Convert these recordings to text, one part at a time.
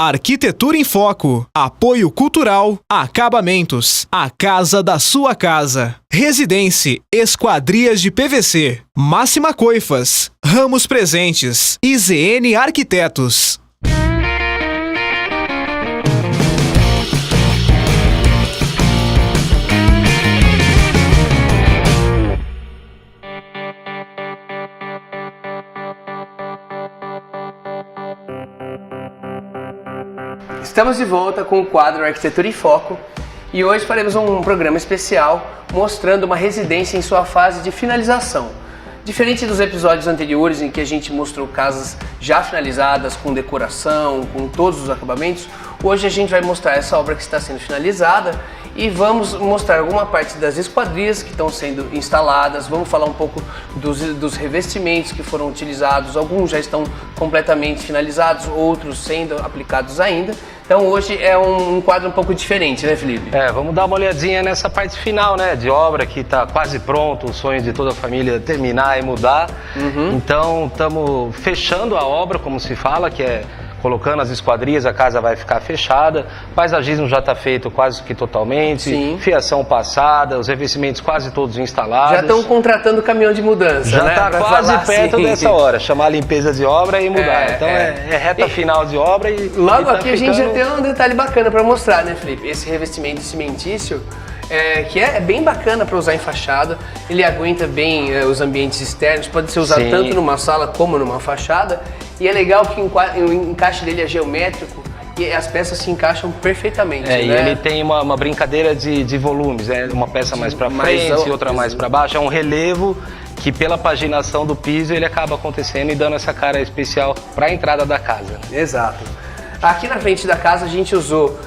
Arquitetura em Foco, apoio cultural, acabamentos, a casa da sua casa. Residência, Esquadrias de PVC, Máxima Coifas, Ramos Presentes, IZN Arquitetos. Estamos de volta com o quadro Arquitetura em Foco e hoje faremos um programa especial mostrando uma residência em sua fase de finalização. Diferente dos episódios anteriores em que a gente mostrou casas já finalizadas, com decoração, com todos os acabamentos, hoje a gente vai mostrar essa obra que está sendo finalizada e vamos mostrar alguma parte das esquadrias que estão sendo instaladas, vamos falar um pouco dos revestimentos que foram utilizados, alguns já estão completamente finalizados, outros sendo aplicados ainda. Então hoje é um quadro um pouco diferente, né, Felipe? Vamos dar uma olhadinha nessa parte final, né, de obra que está quase pronto, o sonho de toda a família terminar e mudar. Então estamos fechando a obra, como se fala, que é colocando as esquadrias, a casa vai ficar fechada, o paisagismo já está feito quase que totalmente, Sim. Fiação passada, os revestimentos quase todos instalados. Já estão contratando caminhão de mudança, já né? está quase perto dessa hora, chamar a limpeza de obra e mudar. Então é reta final de obra e logo tá aqui a gente já tem um detalhe bacana para mostrar, né, Felipe? Esse revestimento cimentício, que é bem bacana para usar em fachada, ele aguenta bem os ambientes externos, pode ser usado tanto numa sala como numa fachada, e é legal que o encaixe dele é geométrico e as peças se encaixam perfeitamente. Né? E ele tem uma brincadeira de volumes, né? Uma peça mais para frente e outra mais para baixo, é um relevo que pela paginação do piso ele acaba acontecendo e dando essa cara especial para a entrada da casa. Exato. Aqui na frente da casa a gente usou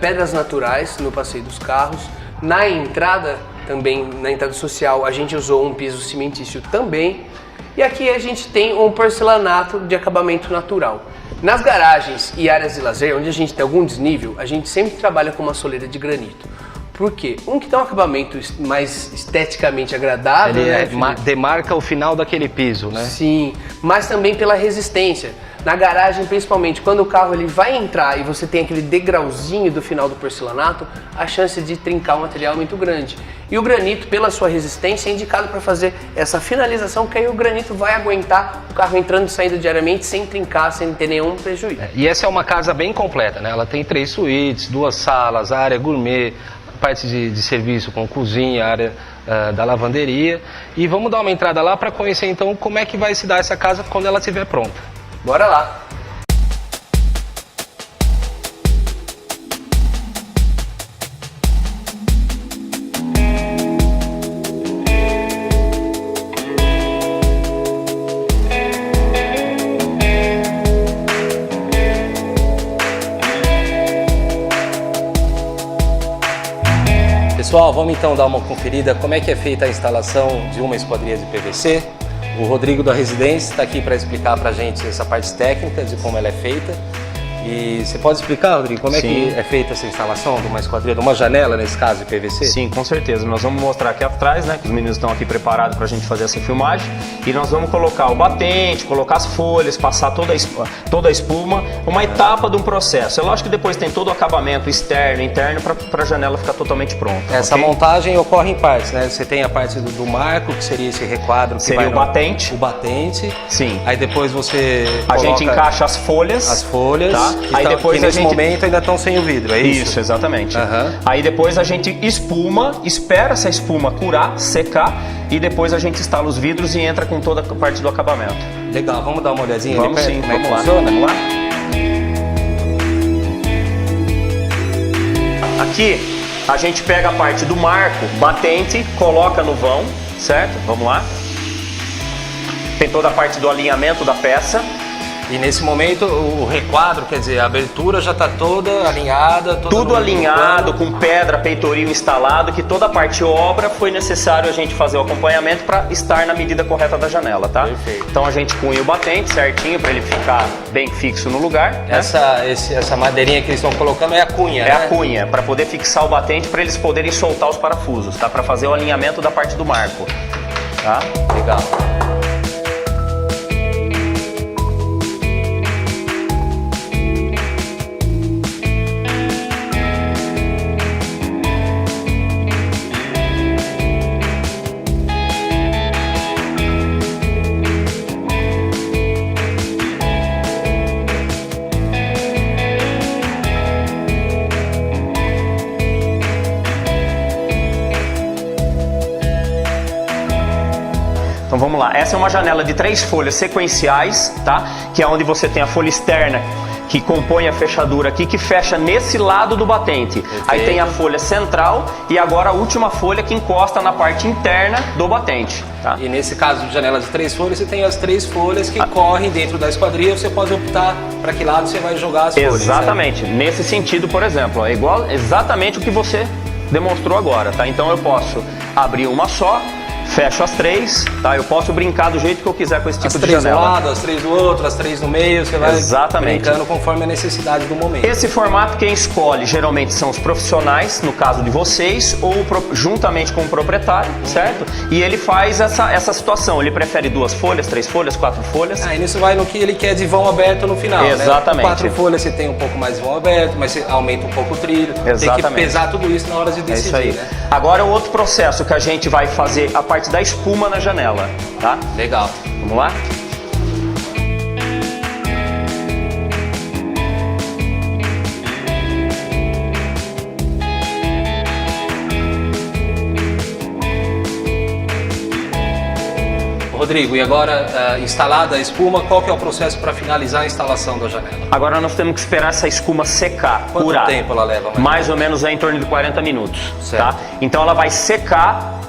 pedras naturais no passeio dos carros. Na entrada, também na entrada social, a gente usou um piso cimentício também. E aqui a gente tem um porcelanato de acabamento natural. Nas garagens e áreas de lazer, onde a gente tem algum desnível, a gente sempre trabalha com uma soleira de granito. Por quê? Que dá um acabamento mais esteticamente agradável. Ele demarca o final daquele piso, né? Sim, mas também pela resistência. Na garagem, principalmente, quando o carro ele vai entrar e você tem aquele degrauzinho do final do porcelanato, a chance de trincar o material é muito grande. E o granito, pela sua resistência, é indicado para fazer essa finalização, que aí o granito vai aguentar o carro entrando e saindo diariamente sem trincar, sem ter nenhum prejuízo. E essa é uma casa bem completa, né? Ela tem 3 suítes, 2 salas, área gourmet, parte de serviço com cozinha, área da lavanderia. E vamos dar uma entrada lá para conhecer então como é que vai se dar essa casa quando ela estiver pronta. Bora lá! Pessoal, vamos então dar uma conferida como é que é feita a instalação de uma esquadria de PVC. O Rodrigo da Residência está aqui para explicar para a gente essa parte técnica de como ela é feita. E você pode explicar, Rodrigo, como é que é feita essa instalação de uma esquadria, de uma janela, nesse caso, de PVC? Sim, com certeza. Nós vamos mostrar aqui atrás, né, que os meninos estão aqui preparados para a gente fazer essa filmagem. E nós vamos colocar o batente, colocar as folhas, passar toda a espuma, uma etapa de um processo. É lógico que depois tem todo o acabamento externo e interno para a janela ficar totalmente pronta. Essa montagem ocorre em partes, né? Você tem a parte do marco, que seria esse requadro. Que seria o batente. O batente. Sim. Aí depois você a gente encaixa as folhas. As folhas. Tá? Aí depois nesse momento ainda estão sem o vidro, é isso? Isso, exatamente. Aí depois a gente espera essa espuma curar, secar e depois a gente instala os vidros e entra com toda a parte do acabamento. Legal, vamos dar uma olhadinha? Vamos sim, como vamos funciona? Vamos lá. Aqui a gente pega a parte do marco, batente, coloca no vão, certo? Vamos lá. Tem toda a parte do alinhamento da peça. E nesse momento o requadro, quer dizer, a abertura já está toda alinhada? Tudo alinhado, com pedra, peitoril instalado, que toda a parte obra foi necessário a gente fazer o acompanhamento para estar na medida correta da janela, tá? Perfeito. Então a gente cunha o batente certinho para ele ficar bem fixo no lugar. Né? Essa madeirinha que eles estão colocando é a cunha, né? É a cunha, para poder fixar o batente, para eles poderem soltar os parafusos, tá? Para fazer o alinhamento da parte do marco, tá? Legal. vamos lá. Essa é uma janela de 3 folhas sequenciais, tá? Que é onde você tem a folha externa que compõe a fechadura aqui, que fecha nesse lado do batente. Perfeito. Aí tem a folha central e agora a última folha que encosta na parte interna do batente, tá? E nesse caso de janela de 3 folhas, você tem as 3 folhas que correm dentro da esquadria, você pode optar para que lado você vai jogar as folhas. Exatamente. Nesse sentido, por exemplo, ó, é igual exatamente o que você demonstrou agora, tá? Então eu posso abrir uma só, fecho as 3, tá? Eu posso brincar do jeito que eu quiser com esse tipo de janela. As 3 do lado, as 3 do outro, as 3 no meio, você vai Exatamente. brincando conforme a necessidade do momento. Esse formato quem escolhe geralmente são os profissionais, no caso de vocês, ou juntamente com o proprietário, certo? E ele faz essa situação, ele prefere 2 folhas, 3 folhas, 4 folhas. Aí nisso vai no que ele quer de vão aberto no final, Exatamente. Né? 4 folhas você tem um pouco mais de vão aberto, mas você aumenta um pouco o trilho. Exatamente. Tem que pesar tudo isso na hora de decidir, É isso aí. né? Agora o outro processo que a gente vai fazer a parte da espuma na janela, tá? Legal. Vamos lá? Rodrigo, e agora instalada a espuma, qual que é o processo para finalizar a instalação da janela? Agora nós temos que esperar essa espuma secar, Quanto curar. tempo ela leva? Mais ou menos em torno de 40 minutos, Certo. tá? Então ela vai secar,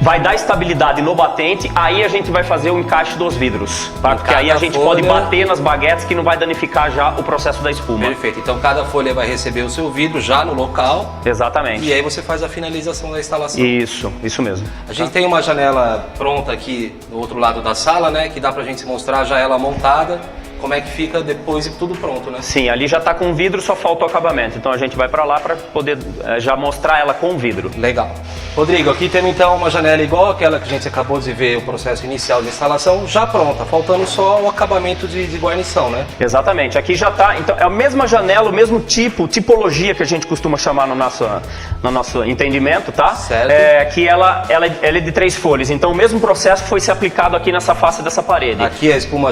vai dar estabilidade no batente, aí a gente vai fazer o encaixe dos vidros, tá? Porque aí a cada gente folha- pode bater nas baguetes que não vai danificar já o processo da espuma. Perfeito, então cada folha vai receber o seu vidro já no local Exatamente. e aí você faz a finalização da instalação. Isso mesmo. A gente tem uma janela pronta aqui do outro lado da sala, né? Que dá pra gente mostrar já ela montada, como é que fica depois de tudo pronto, né? Sim, ali já tá com vidro, só falta o acabamento. Então a gente vai para lá para poder já mostrar ela com vidro. Legal. Rodrigo, aqui temos então uma janela igual àquela que a gente acabou de ver o processo inicial de instalação, já pronta, faltando só o acabamento de guarnição, né? Exatamente, aqui já tá, então é a mesma janela, o mesmo tipologia que a gente costuma chamar no nosso entendimento, tá? Certo. Que ela é de 3 folhas, então o mesmo processo foi se aplicado aqui nessa face dessa parede. Aqui a espuma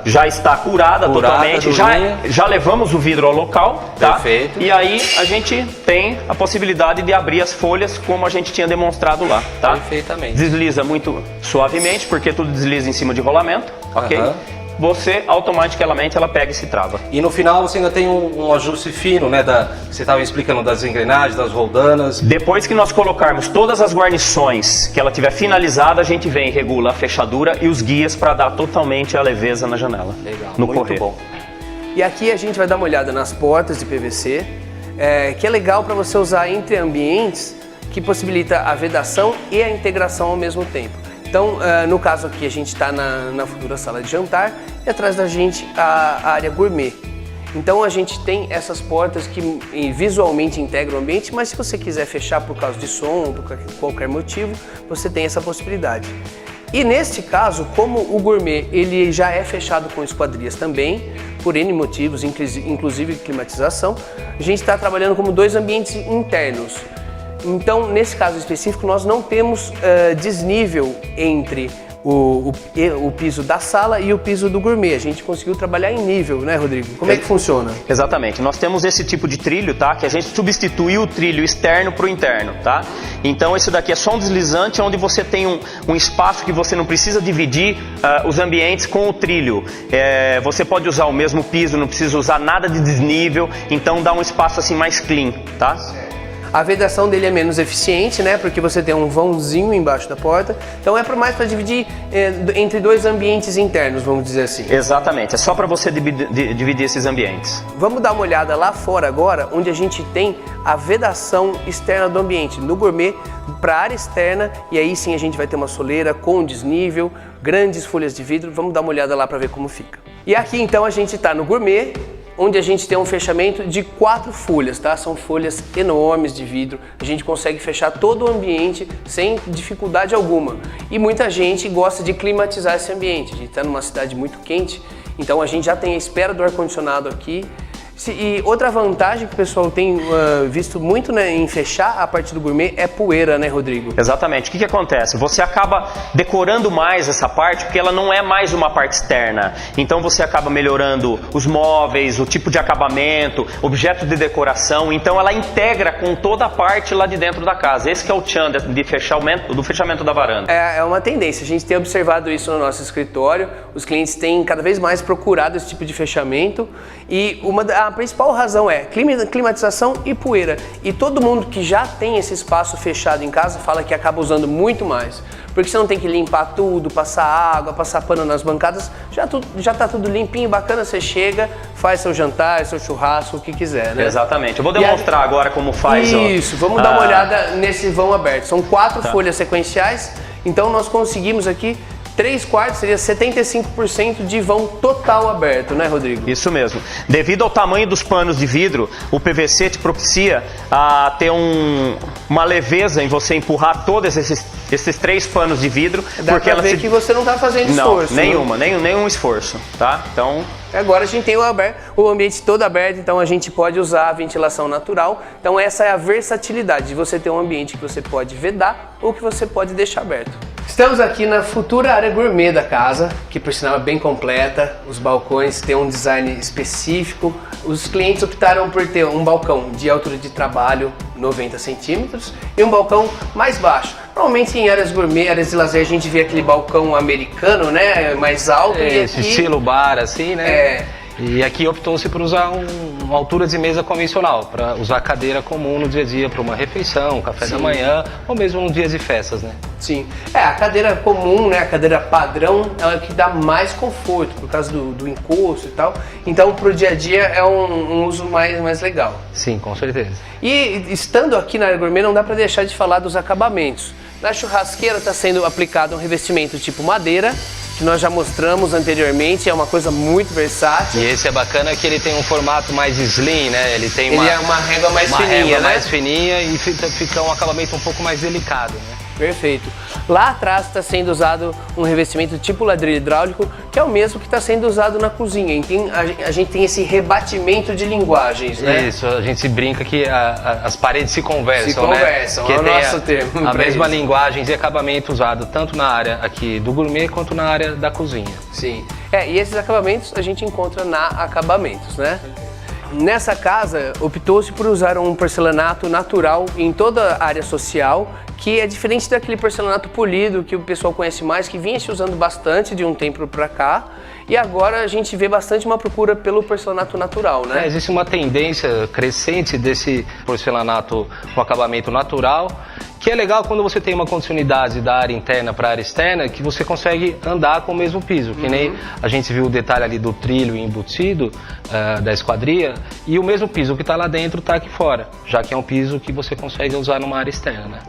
Já está curada totalmente, durinha. já levamos o vidro ao local, tá? Perfeito. E aí a gente tem a possibilidade de abrir as folhas como a gente tinha demonstrado lá, tá? Perfeitamente. Desliza muito suavemente, porque tudo desliza em cima de rolamento, ok? Aham. Você automaticamente ela pega e se trava. E no final você ainda tem um ajuste fino, né? Você estava explicando das engrenagens, das roldanas. Depois que nós colocarmos todas as guarnições, que ela tiver finalizada, a gente vem e regula a fechadura e os guias para dar totalmente a leveza na janela. Legal, no muito correr. bom. E aqui a gente vai dar uma olhada nas portas de PVC, que é legal para você usar entre ambientes, que possibilita a vedação e a integração ao mesmo tempo. Então, no caso aqui, a gente está na futura sala de jantar e atrás da gente a área gourmet. Então a gente tem essas portas que visualmente integram o ambiente, mas se você quiser fechar por causa de som ou por qualquer motivo, você tem essa possibilidade. E neste caso, como o gourmet ele já é fechado com esquadrias também, por N motivos, inclusive climatização, a gente está trabalhando como 2 ambientes internos. Então, nesse caso específico, nós não temos desnível entre o piso da sala e o piso do gourmet. A gente conseguiu trabalhar em nível, né, Rodrigo? Como é que funciona? Exatamente. Nós temos esse tipo de trilho, tá? Que a gente substituiu o trilho externo para o interno, tá? Então, esse daqui é só um deslizante onde você tem um espaço que você não precisa dividir os ambientes com o trilho. Você pode usar o mesmo piso, não precisa usar nada de desnível, então dá um espaço assim mais clean, tá? A vedação dele é menos eficiente, né? Porque você tem um vãozinho embaixo da porta. Então é mais para dividir entre 2 ambientes internos, vamos dizer assim. Exatamente, é só para você dividir esses ambientes. Vamos dar uma olhada lá fora agora, onde a gente tem a vedação externa do ambiente, no gourmet, para a área externa, e aí sim a gente vai ter uma soleira com desnível, grandes folhas de vidro. Vamos dar uma olhada lá para ver como fica. E aqui então a gente está no gourmet, onde a gente tem um fechamento de 4 folhas, tá? São folhas enormes de vidro, a gente consegue fechar todo o ambiente sem dificuldade alguma. E muita gente gosta de climatizar esse ambiente, a gente está numa cidade muito quente, então a gente já tem a espera do ar-condicionado aqui, E outra vantagem que o pessoal tem visto muito, né, em fechar a parte do gourmet é poeira, né, Rodrigo? Exatamente. O que acontece? Você acaba decorando mais essa parte porque ela não é mais uma parte externa. Então você acaba melhorando os móveis, o tipo de acabamento, objeto de decoração. Então ela integra com toda a parte lá de dentro da casa. Esse que é o tchan do fechamento da varanda. É uma tendência. A gente tem observado isso no nosso escritório. Os clientes têm cada vez mais procurado esse tipo de fechamento. E a principal razão é climatização e poeira. E todo mundo que já tem esse espaço fechado em casa fala que acaba usando muito mais. Porque você não tem que limpar tudo, passar água, passar pano nas bancadas. Já tá tudo limpinho, bacana. Você chega, faz seu jantar, seu churrasco, o que quiser, né? Exatamente. Eu vou demonstrar agora como faz. Isso, vamos dar uma olhada nesse vão aberto. São 4 folhas sequenciais. Então nós conseguimos aqui 3/4, seria 75% de vão total aberto, né, Rodrigo? Isso mesmo. Devido ao tamanho dos panos de vidro, o PVC te propicia a ter uma leveza em você empurrar todos esses 3 panos de vidro. Dá porque pra ver que você não tá fazendo esforço. Não, nenhum esforço, tá? Então... Agora a gente tem o ambiente todo aberto, então a gente pode usar a ventilação natural. Então essa é a versatilidade de você ter um ambiente que você pode vedar ou que você pode deixar aberto. Estamos aqui na futura área gourmet da casa, que por sinal é bem completa. Os balcões têm um design específico. Os clientes optaram por ter um balcão de altura de trabalho 90 centímetros e um balcão mais baixo. Normalmente em áreas gourmet, áreas de lazer, a gente vê aquele balcão americano, né, mais alto. E esse aqui, estilo bar, assim, né? E aqui optou-se por usar uma altura de mesa convencional, para usar cadeira comum no dia a dia, para uma refeição, café da manhã, ou mesmo no dia de festas, né? Sim. A cadeira comum, né, a cadeira padrão, ela é que dá mais conforto, por causa do encosto e tal. Então, pro dia a dia é um uso mais legal. Sim, com certeza. E estando aqui na área gourmet, não dá para deixar de falar dos acabamentos. Na churrasqueira está sendo aplicado um revestimento tipo madeira, que nós já mostramos anteriormente, é uma coisa muito versátil. E esse é bacana que ele tem um formato mais slim, né? Ele tem é uma régua mais fininha, régua né? mais fininha e fica um acabamento um pouco mais delicado, né? Perfeito. Lá atrás está sendo usado um revestimento tipo ladrilho hidráulico, que é o mesmo que está sendo usado na cozinha. Então, a gente tem esse rebatimento de linguagens, né? Isso, a gente se brinca que as paredes se conversam, Se conversam, né? é o nosso termo. A mesma linguagem de acabamento usado tanto na área aqui do gourmet quanto na área da cozinha. Sim. E esses acabamentos a gente encontra na Acabamentos, né? Nessa casa, optou-se por usar um porcelanato natural em toda a área social, que é diferente daquele porcelanato polido que o pessoal conhece mais, que vinha se usando bastante de um tempo para cá, e agora a gente vê bastante uma procura pelo porcelanato natural, né? Existe uma tendência crescente desse porcelanato com acabamento natural, que é legal quando você tem uma continuidade da área interna para a área externa, que você consegue andar com o mesmo piso, que nem a gente viu o detalhe ali do trilho embutido da esquadria, e o mesmo piso que está lá dentro está aqui fora, já que é um piso que você consegue usar numa área externa, né?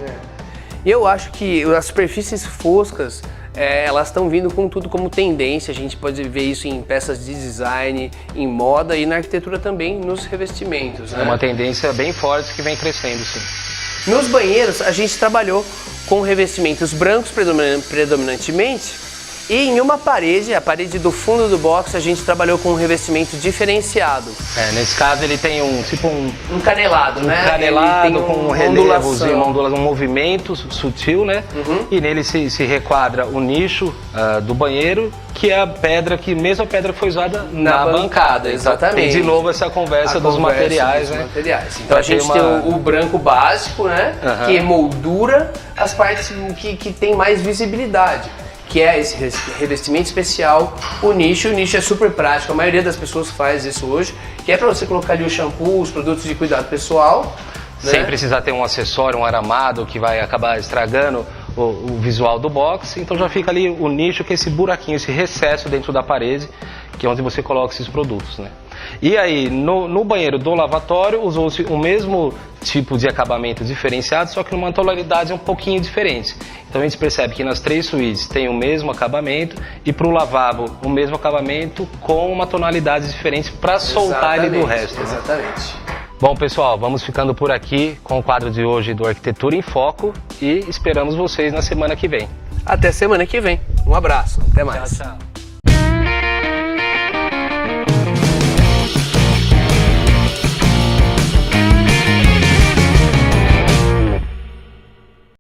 E eu acho que as superfícies foscas, elas estão vindo com tudo como tendência. A gente pode ver isso em peças de design, em moda e na arquitetura também, nos revestimentos, né? É uma tendência bem forte que vem crescendo, sim. Nos banheiros, a gente trabalhou com revestimentos brancos predominantemente, e em uma parede, a parede do fundo do box, a gente trabalhou com um revestimento diferenciado. Nesse caso ele tem um canelado, né? Canelado ele tem com um relevos e um movimento sutil, né? E nele se requadra o nicho do banheiro, que é a pedra mesma pedra que foi usada na bancada. Exatamente. Tem de novo essa conversa dos materiais, né? Então a gente tem o branco básico, né? Que moldura as partes que tem mais visibilidade, que é esse revestimento especial, o nicho. O nicho é super prático, a maioria das pessoas faz isso hoje, que é para você colocar ali o shampoo, os produtos de cuidado pessoal, né? Sem precisar ter um acessório, um aramado que vai acabar estragando o visual do box. Então já fica ali o nicho, que é esse buraquinho, esse recesso dentro da parede, que é onde você coloca esses produtos, né? E aí, no banheiro do lavatório, usou-se o mesmo tipo de acabamento diferenciado, só que numa tonalidade um pouquinho diferente. Então a gente percebe que nas 3 suítes tem o mesmo acabamento, e para o lavabo o mesmo acabamento com uma tonalidade diferente para soltar ele do resto. Exatamente. Bom, pessoal, vamos ficando por aqui com o quadro de hoje do Arquitetura em Foco e esperamos vocês na semana que vem. Até semana que vem. Um abraço. Até mais. Tchau, tchau.